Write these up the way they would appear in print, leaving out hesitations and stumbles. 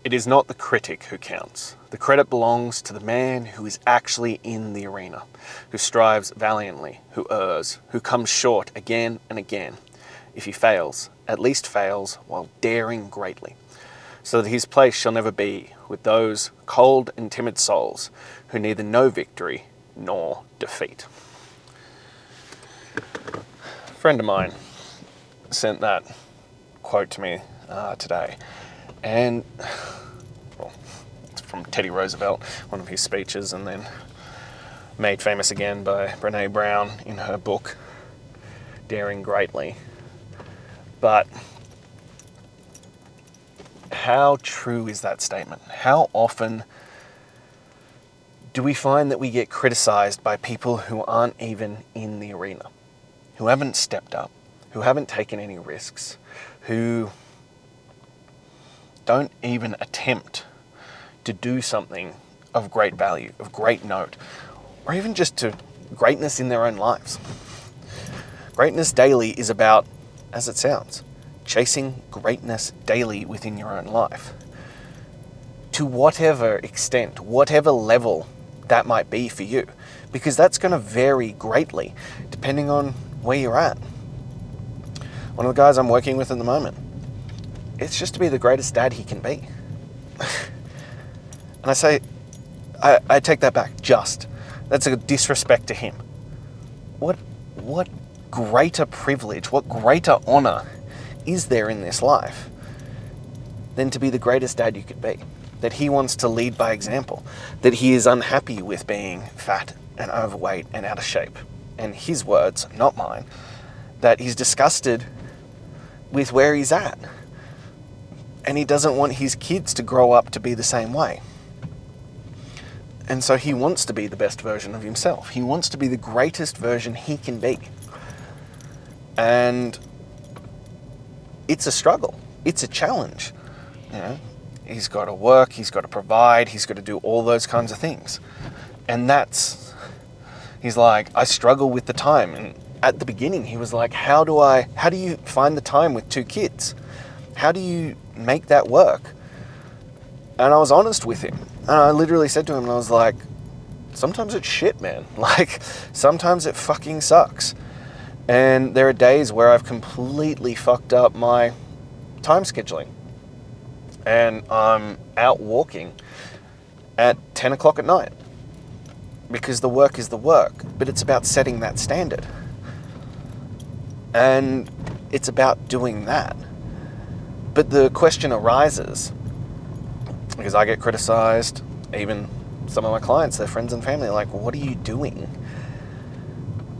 It is not the critic who counts. The credit belongs to the man who is actually in the arena, who strives valiantly, who errs, who comes short again and again. If he fails, at least fails while daring greatly, so that his place shall never be with those cold and timid souls who neither know victory nor defeat. A friend of mine sent that quote to me today, and well, it's from Teddy Roosevelt, one of his speeches, and then made famous again by Brené Brown in her book Daring Greatly. But how true is that statement? How often do we find that we get criticized by people who aren't even in the arena, who haven't stepped up, who haven't taken any risks, who don't even attempt to do something of great value, of great note, or even just to greatness in their own lives? Greatness daily is about, as it sounds, chasing greatness daily within your own life. To whatever extent, whatever level that might be for you, because that's going to vary greatly depending on where you're at. One of the guys I'm working with at the moment, it's just to be the greatest dad he can be. And I say, I take that back, just. That's a disrespect to him. What greater privilege, what greater honor is there in this life than to be the greatest dad you could be? That he wants to lead by example, that he is unhappy with being fat and overweight and out of shape. And his words, not mine, that he's disgusted with where he's at. And he doesn't want his kids to grow up to be the same way. And so he wants to be the best version of himself. He wants to be the greatest version he can be. And it's a struggle. It's a challenge. You know, he's got to work, he's got to provide, he's got to do all those kinds of things. And he's like, I struggle with the time. And at the beginning, he was like, how do you find the time with 2 kids? How do you make that work? And I was honest with him. And I literally said to him, and I was like, sometimes it's shit, man. Like, sometimes it fucking sucks. And there are days where I've completely fucked up my time scheduling. And I'm out walking at 10 o'clock at night. Because the work is the work. But it's about setting that standard. And it's about doing that. But the question arises, because I get criticized, even some of my clients, their friends and family, are like, what are you doing?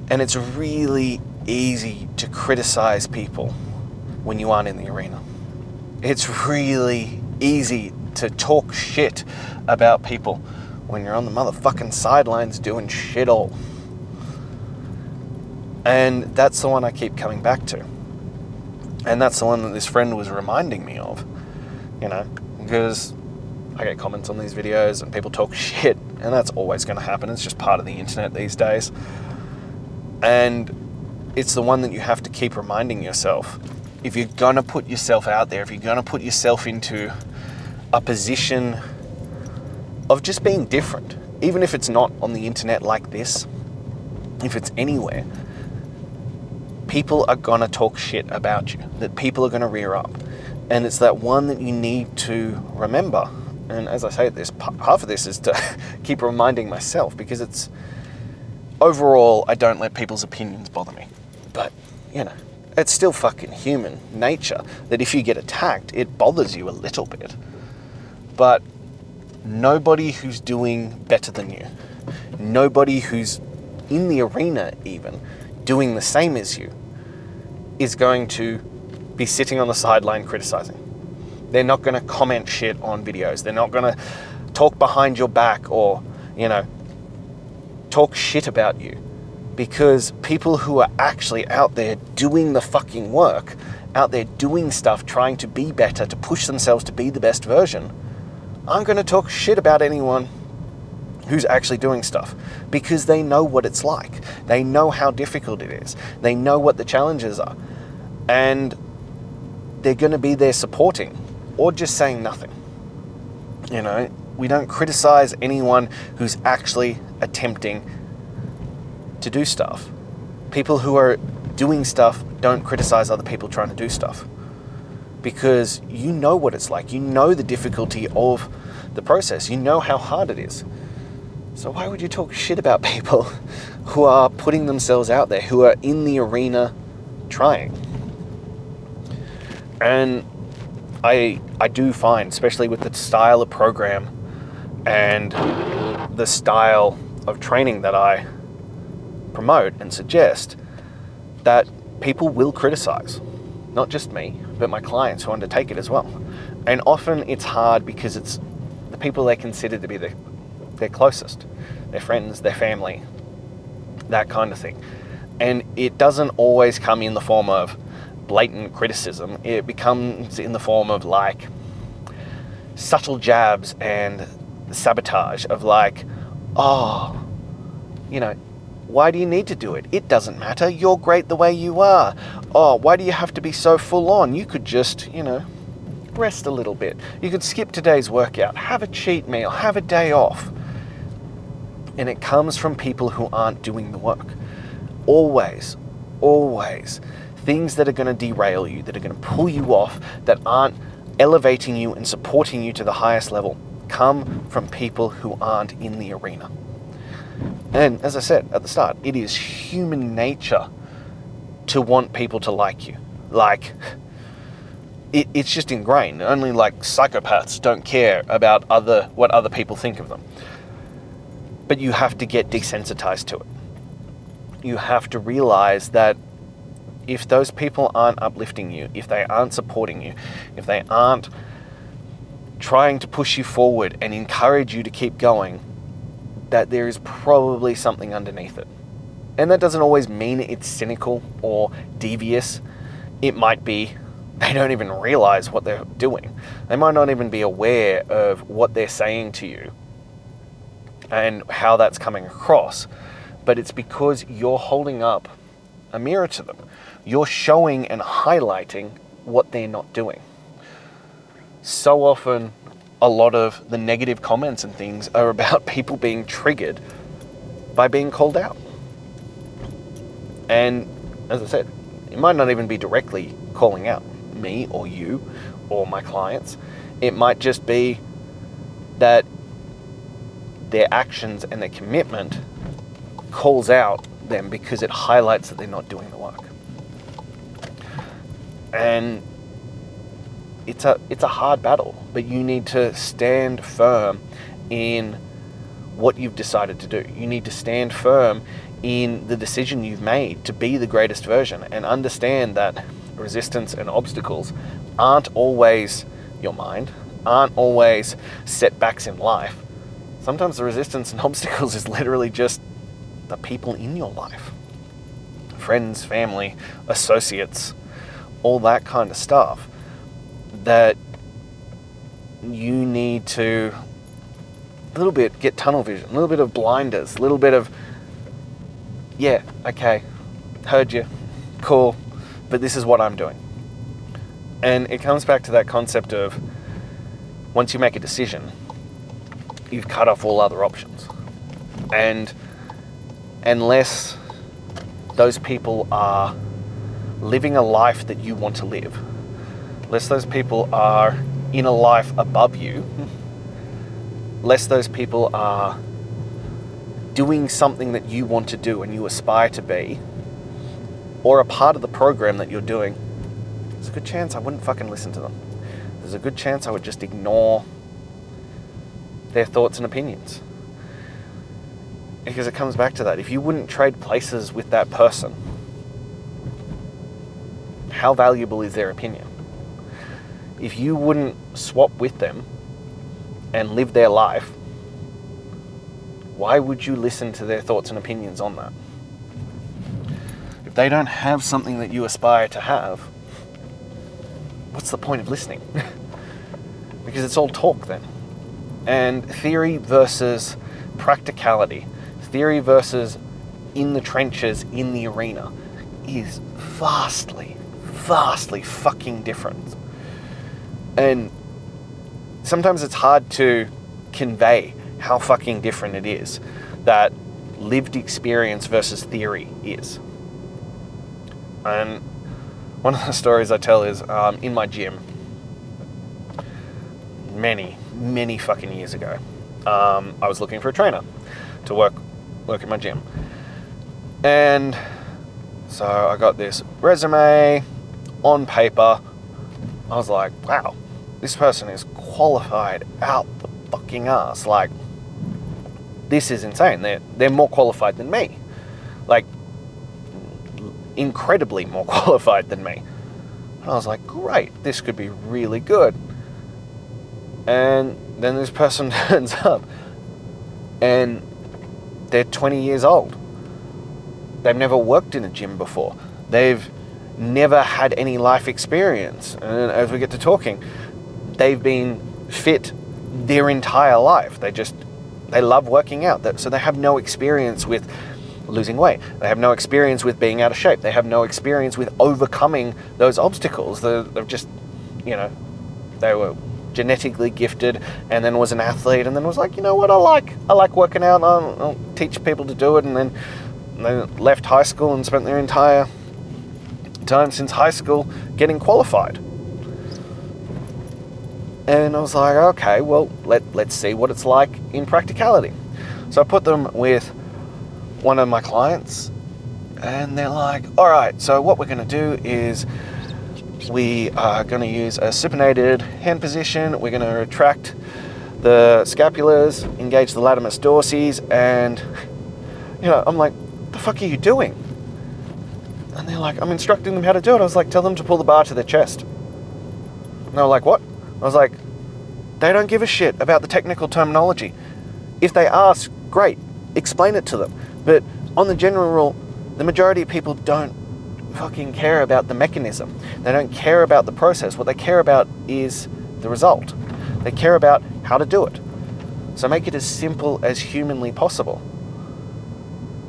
And it's really easy to criticize people when you aren't in the arena. It's really easy to talk shit about people when you're on the motherfucking sidelines doing shit all. And that's the one I keep coming back to. And that's the one that this friend was reminding me of, you know, because I get comments on these videos and people talk shit, and that's always going to happen. It's just part of the internet these days. And it's the one that you have to keep reminding yourself. If you're going to put yourself out there, if you're going to put yourself into a position of just being different, even if it's not on the internet like this, if it's anywhere, people are going to talk shit about you, that people are going to rear up. And it's that one that you need to remember. And as I say this, half of this is to keep reminding myself, because it's, overall, I don't let people's opinions bother me. But, you know, it's still fucking human nature that if you get attacked, it bothers you a little bit. But nobody who's doing better than you, nobody who's in the arena even, doing the same as you, is going to be sitting on the sideline criticizing. They're not going to comment shit on videos. They're not going to talk behind your back or, you know, talk shit about you. Because people who are actually out there doing the fucking work, out there doing stuff, trying to be better, to push themselves to be the best version, aren't going to talk shit about anyone who's actually doing stuff, because they know what it's like. They know how difficult it is. They know what the challenges are. And they're going to be there supporting or just saying nothing. You know, we don't criticize anyone who's actually attempting to do stuff. People who are doing stuff don't criticize other people trying to do stuff, because you know what it's like. You know the difficulty of the process. You know how hard it is. So why would you talk shit about people who are putting themselves out there, who are in the arena trying? And I do find, especially with the style of program and the style of training that I promote and suggest, that people will criticize. Not just me, but my clients who undertake it as well. And often it's hard because it's the people they consider to be their closest, their friends, their family, that kind of thing. And it doesn't always come in the form of blatant criticism. It becomes in the form of like subtle jabs and sabotage of like, oh, you know, why do you need to do it? It doesn't matter. You're great the way you are. Oh, why do you have to be so full on? You could just, you know, rest a little bit. You could skip today's workout, have a cheat meal, have a day off. And it comes from people who aren't doing the work. Always, always. Things that are going to derail you, that are going to pull you off, that aren't elevating you and supporting you to the highest level, come from people who aren't in the arena. And as I said at the start, it is human nature to want people to like you. Like, it's just ingrained. Only like psychopaths don't care about what other people think of them. But you have to get desensitized to it. You have to realize that if those people aren't uplifting you, if they aren't supporting you, if they aren't trying to push you forward and encourage you to keep going, that there is probably something underneath it. And that doesn't always mean it's cynical or devious. It might be they don't even realize what they're doing. They might not even be aware of what they're saying to you and how that's coming across. But it's because you're holding up a mirror to them. You're showing and highlighting what they're not doing. So often, a lot of the negative comments and things are about people being triggered by being called out. And as I said, it might not even be directly calling out me or you or my clients. It might just be that their actions and their commitment calls out them because it highlights that they're not doing the work. And it's a hard battle, but you need to stand firm in what you've decided to do. You need to stand firm in the decision you've made to be the greatest version, and understand that resistance and obstacles aren't always your mind, aren't always setbacks in life. Sometimes the resistance and obstacles is literally just the people in your life. Friends, family, associates, all that kind of stuff. That you need to a little bit get tunnel vision, a little bit of blinders, a little bit of, yeah, okay, heard you, cool, but this is what I'm doing. And it comes back to that concept of once you make a decision, you've cut off all other options. And unless those people are living a life that you want to live, less those people are in a life above you, less those people are doing something that you want to do and you aspire to be, or a part of the program that you're doing, there's a good chance I wouldn't fucking listen to them. There's a good chance I would just ignore their thoughts and opinions. Because it comes back to that. If you wouldn't trade places with that person, how valuable is their opinion? If you wouldn't swap with them and live their life, why would you listen to their thoughts and opinions on that? If they don't have something that you aspire to have, what's the point of listening? Because it's all talk then. And theory versus practicality, theory versus in the trenches, in the arena, is vastly fucking different. And sometimes it's hard to convey how fucking different it is that lived experience versus theory is. And one of the stories I tell is in my gym, many fucking years ago, I was looking for a trainer to work in my gym. And so I got this resume on paper. I was like, wow, this person is qualified out the fucking ass. Like, this is insane. They're more qualified than me. Like, incredibly more qualified than me. And I was like, great, this could be really good. And then this person turns up and they're 20 years old. They've never worked in a gym before. They've never had any life experience. And as we get to talking, they've been fit their entire life. They love working out. So they have no experience with losing weight. They have no experience with being out of shape. They have no experience with overcoming those obstacles. They've just, they were genetically gifted and then was an athlete and then was like, you know what, I like working out. I'll teach people to do it. And then they left high school and spent their entire time since high school getting qualified. And I was like, okay, well, let's see what it's like in practicality. So I put them with one of my clients and they're like, all right, so what we're going to do is we are going to use a supinated hand position. We're going to retract the scapulars, engage the latimus dorsi, and, I'm like, the fuck are you doing? And they're like, I'm instructing them how to do it. I was like, tell them to pull the bar to their chest. And they were like, what? I was like, they don't give a shit about the technical terminology. If they ask, great, explain it to them. But on the general rule, the majority of people don't fucking care about the mechanism. They don't care about the process. What they care about is the result. They care about how to do it. So make it as simple as humanly possible.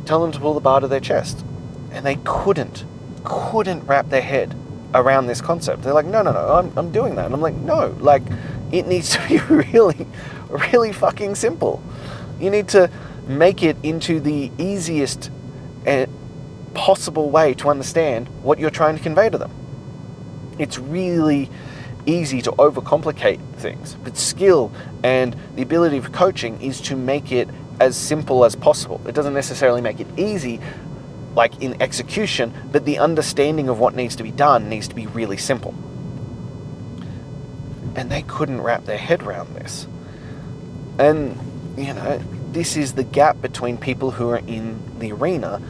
Tell them to pull the bar to their chest. And they couldn't wrap their head around this concept. They're like, no, I'm doing that. And I'm like, no, like, it needs to be really, really fucking simple. You need to make it into the easiest possible way to understand what you're trying to convey to them. It's really easy to overcomplicate things, but skill and the ability of coaching is to make it as simple as possible. It doesn't necessarily make it easy, like in execution, but the understanding of what needs to be done needs to be really simple. And they couldn't wrap their head around this. And, this is the gap between people who are in the arena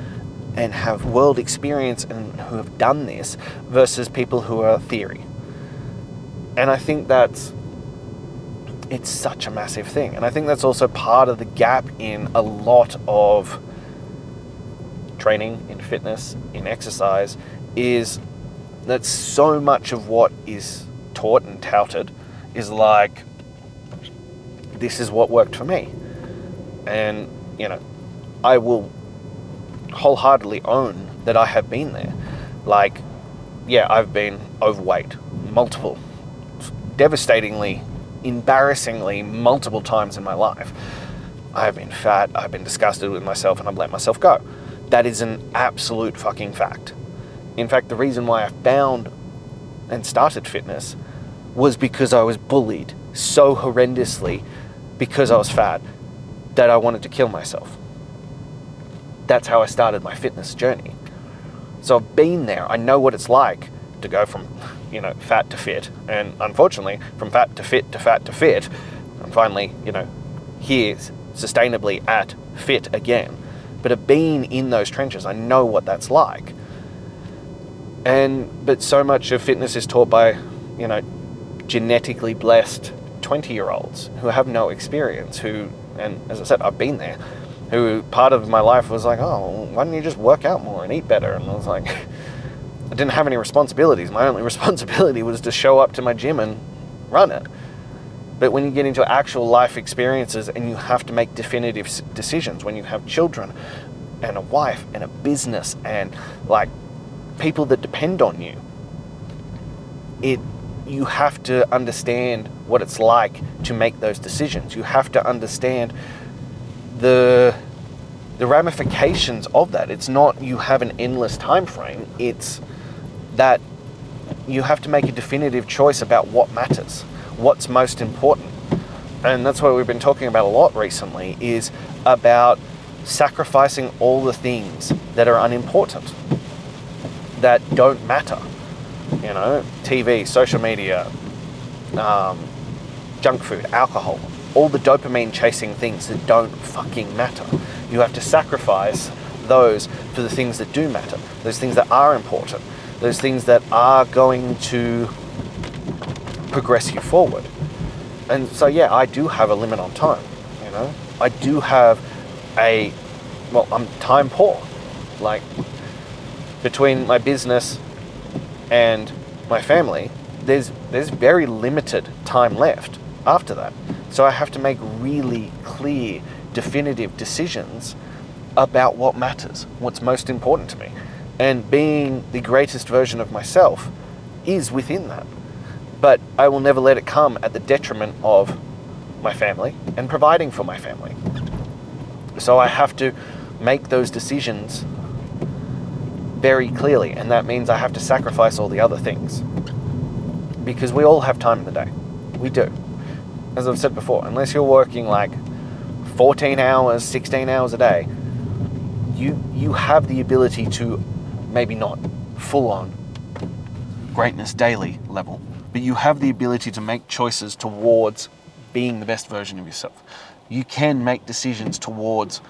and have world experience and who have done this versus people who are theory. And I think it's such a massive thing. And I think that's also part of the gap in a lot of training, in fitness, in exercise, is that so much of what is taught and touted is like, this is what worked for me. And, I will wholeheartedly own that I have been there. Like, yeah, I've been overweight multiple, devastatingly, embarrassingly multiple times in my life. I've been fat, I've been disgusted with myself, and I've let myself go. That is an absolute fucking fact. In fact, the reason why I found and started fitness was because I was bullied so horrendously because I was fat that I wanted to kill myself. That's how I started my fitness journey. So I've been there. I know what it's like to go from, fat to fit. And unfortunately, from fat to fit to fat to fit, I'm finally, here sustainably at fit again. But I've been in those trenches. I know what that's like. But so much of fitness is taught by, genetically blessed 20-year-olds who have no experience, and as I said, I've been there, who part of my life was like, oh, why don't you just work out more and eat better? And I was like, I didn't have any responsibilities. My only responsibility was to show up to my gym and run it. But when you get into actual life experiences and you have to make definitive decisions, when you have children and a wife and a business and like people that depend on you, you have to understand what it's like to make those decisions. You have to understand the ramifications of that. It's not you have an endless time frame. It's that you have to make a definitive choice about what matters, what's most important. And that's what we've been talking about a lot recently, is about sacrificing all the things that are unimportant, that don't matter. You know, TV, social media, junk food, alcohol, all the dopamine chasing things that don't fucking matter. You have to sacrifice those for the things that do matter, those things that are important, those things that are going to progress you forward. And so, yeah, I do have a limit on time, you know. I do have I'm time poor. Like, between my business and my family, there's very limited time left after that. So I have to make really clear, definitive decisions about what matters, what's most important to me. And being the greatest version of myself is within that. But I will never let it come at the detriment of my family and providing for my family. So I have to make those decisions very clearly, and that means I have to sacrifice all the other things. Because we all have time in the day. We do. As I've said before, unless you're working like 14 hours, 16 hours a day, you have the ability to, maybe not full on greatness daily level, but you have the ability to make choices towards being the best version of yourself. You can make decisions towards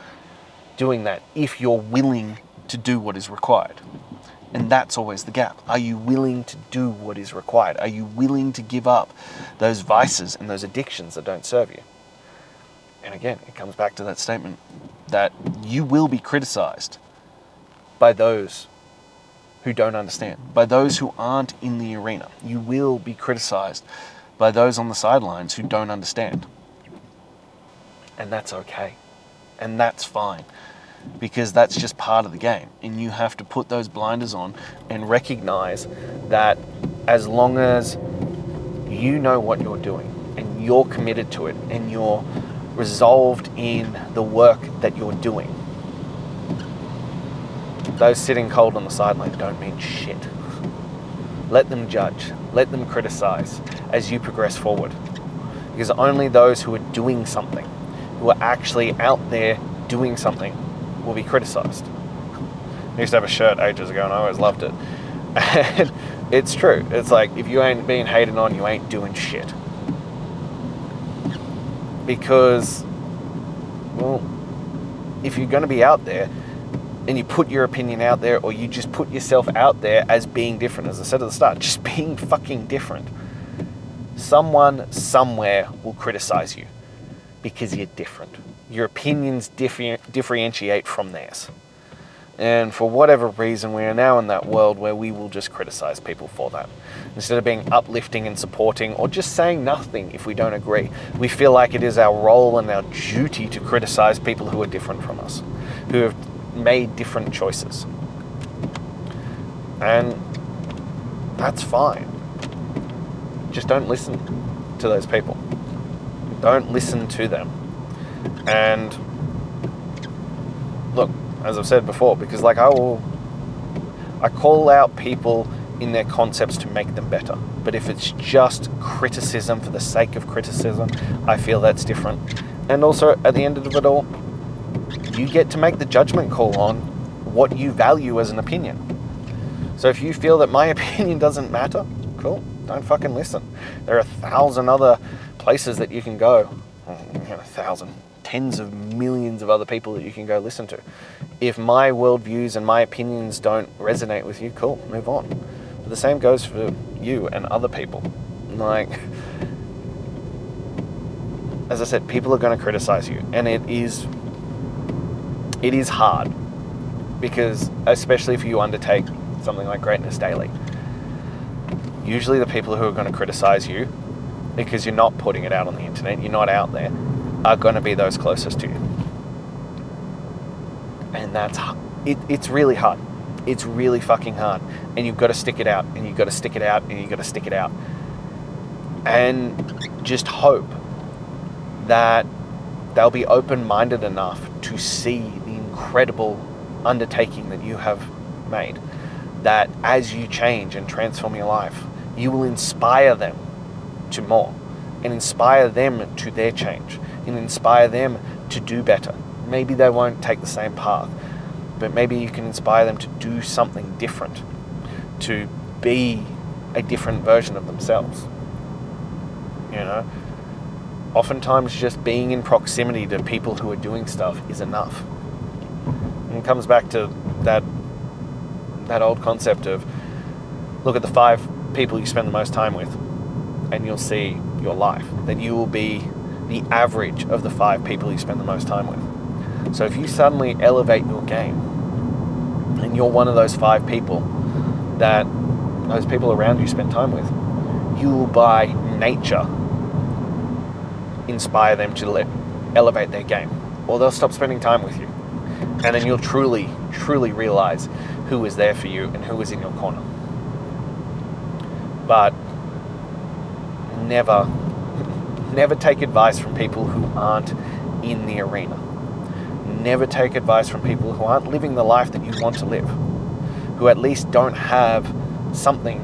doing that if you're willing to do what is required. And that's always the gap. Are you willing to do what is required? Are you willing to give up those vices and those addictions that don't serve you? And again, it comes back to that statement that you will be criticized by those who don't understand, by those who aren't in the arena. You will be criticized by those on the sidelines who don't understand. And that's okay. And that's fine. Because that's just part of the game. And you have to put those blinders on and recognize that as long as you know what you're doing and you're committed to it and you're resolved in the work that you're doing, those sitting cold on the sideline don't mean shit. Let them judge. Let them criticize as you progress forward. Because only those who are doing something, who are actually out there doing something, will be criticized. I used to have a shirt ages ago and I always loved it. And it's true. It's like, if you ain't being hated on, you ain't doing shit. Because, well, if you're going to be out there and you put your opinion out there, or you just put yourself out there as being different, as I said at the start, just being fucking different, someone somewhere will criticize you because you're different. Your opinions differentiate from theirs. And for whatever reason, we are now in that world where we will just criticize people for that. Instead of being uplifting and supporting, or just saying nothing if we don't agree, we feel like it is our role and our duty to criticize people who are different from us, who have made different choices. And that's fine. Just don't listen to those people. Don't listen to them. And look, as I've said before, because like I call out people in their concepts to make them better. But if it's just criticism for the sake of criticism, I feel that's different. And also, at the end of it all, you get to make the judgment call on what you value as an opinion. So if you feel that my opinion doesn't matter, cool, don't fucking listen. There are 1,000 other places that you can go. 1,000, tens of millions of other people that you can go listen to. If my worldviews and my opinions don't resonate with you, cool, move on. But the same goes for you and other people. Like, as I said, people are going to criticize you, and it is hard, because especially if you undertake something like Greatness Daily, usually the people who are going to criticize you, because you're not putting it out on the internet, you're not out there, are going to be those closest to you. And it's really hard. It's really fucking hard. And you've got to stick it out, and you've got to stick it out, and you've got to stick it out. and just hope that they'll be open-minded enough to see the incredible undertaking that you have made, that as you change and transform your life, you will inspire them to more, and inspire them to their change, and inspire them to do better. Maybe they won't take the same path, but maybe you can inspire them to do something different, to be a different version of themselves. You know, oftentimes just being in proximity to people who are doing stuff is enough. And it comes back to that old concept of, look at the 5 people you spend the most time with, and you'll see your life, that you will be the average of the 5 people you spend the most time with. So if you suddenly elevate your game, and you're one of those 5 people that those people around you spend time with, you will by nature inspire them to elevate their game, or they'll stop spending time with you. And then you'll truly, truly realize who is there for you and who is in your corner. But never take advice from people who aren't in the arena. Never take advice from people who aren't living the life that you want to live, who at least don't have something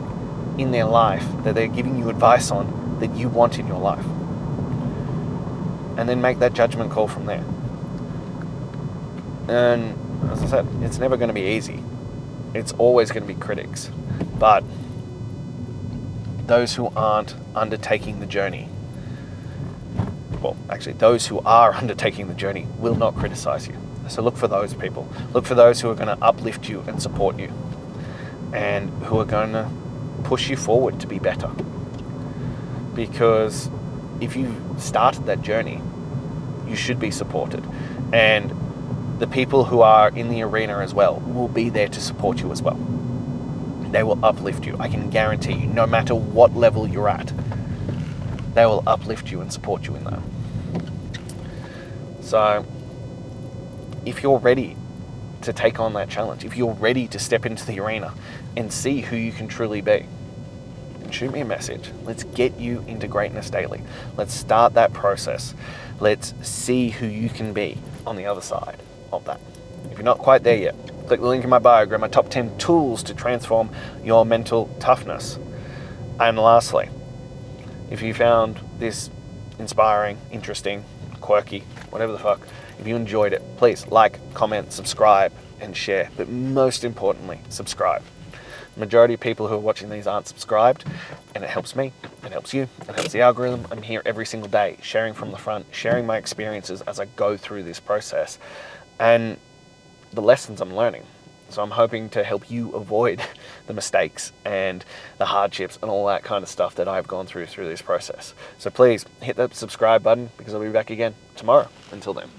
in their life that they're giving you advice on that you want in your life. And then make that judgment call from there. And as I said, it's never going to be easy. It's always going to be critics. But those who aren't undertaking the journey, well, actually, those who are undertaking the journey will not criticize you. So look for those people. Look for those who are going to uplift you and support you, and who are going to push you forward to be better. Because if you started that journey, you should be supported. And the people who are in the arena as well will be there to support you as well. They will uplift you. I can guarantee you, no matter what level you're at, they will uplift you and support you in that. So if you're ready to take on that challenge, if you're ready to step into the arena and see who you can truly be, shoot me a message. Let's get you into greatness daily. Let's start that process. Let's see who you can be on the other side of that. If you're not quite there yet, click the link in my bio, grab my top 10 tools to transform your mental toughness. And lastly, if you found this inspiring, interesting, quirky, whatever the fuck, if you enjoyed it, please like, comment, subscribe, and share. But most importantly, subscribe. The majority of people who are watching these aren't subscribed, and it helps me, it helps you, it helps the algorithm. I'm here every single day, sharing from the front, sharing my experiences as I go through this process, and the lessons I'm learning. So I'm hoping to help you avoid the mistakes and the hardships and all that kind of stuff that I've gone through this process. So please hit that subscribe button, because I'll be back again tomorrow. Until then.